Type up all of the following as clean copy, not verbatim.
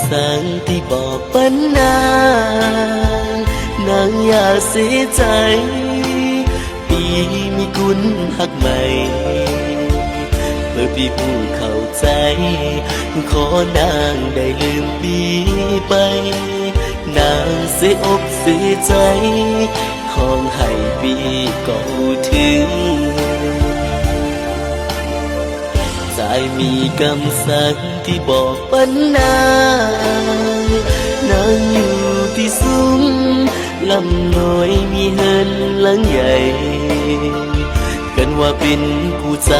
สั่งที่บอกปัญนานางอย่าเสียใจปีมีคุณหักใหม่เมื่อพี่ผู้เข้าใจขอนางได้ลืมปีไปนางเสียอกเสียใจของให้ปีก็ถึงใจมีคำสั่งที่บอกปัญนานางอยู่ที่สูงลำน้อยมีเฮินหลังใหญ่กันว่าเป็นกูใจ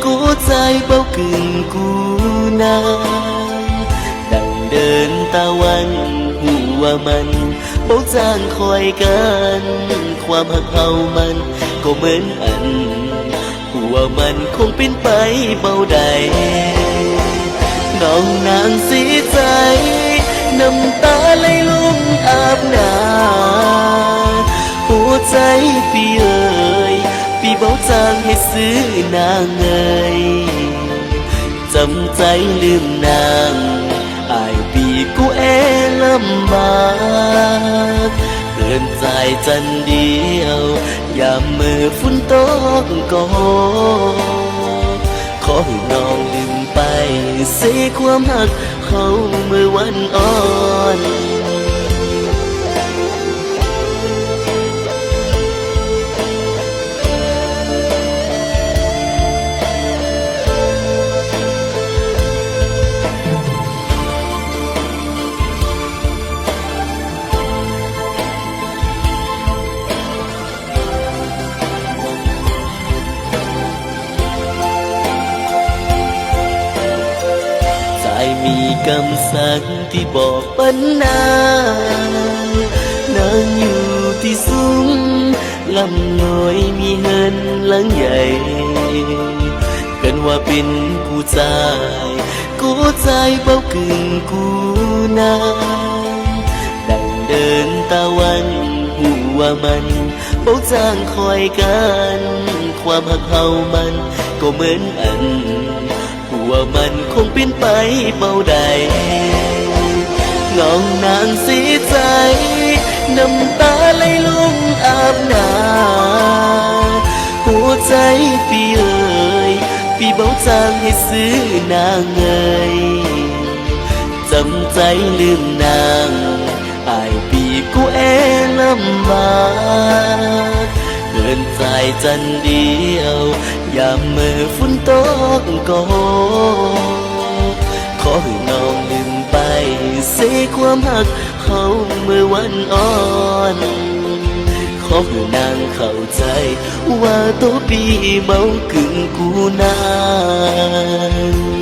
กูใจเบากึ่งกูนางดังเดินตะวันหูว่ามันเบาจางคอยกันความหักเฮามันก็เหมือนอันหัวมันคงเป็นไปเบาใดน้องนางเสียใจน้ำตาไหลลุ่มอาบหน้าหัวใจพี่เอ๋ยพี่เบาจางให้ซื้อนางเอ๋ยจำใจลืมนางอายปีกูลำบากเกินใจจันเดียวยามมือฝุ่นตกก็ขอให้น้องลืมไปเสียความหักเขาเมื่อวันอ่อนมีคำสั่งที่บอกปัญนานางอยู่ที่สูงลำน้อยมีเฮินหลังใหญ่กันว่าเป็นกูใจกูใจเบากึ่งกูนางดังเดินตะวันหูว่ามันเบาจางคอยกันความหักเฮามันก็เหมือนอันว่ามันคงเป็นไปเบาใดงองนางเสียใจน้ำตาไหลลุ่มอาบหน้าหัวใจพี่เอ๋ยพี่เบาจางให้ซื้อนางเอ๋ยจำใจลืมนางอายปีกูลำบากเกินใจจันเดียวยามมือฝุ่นตกก็ขอให้น้องลืมไปเสียความหักเขาเมื่อวันอ่อนขอให้นางเข้าใจว่าตัวพี่เบากึ่งกูนาน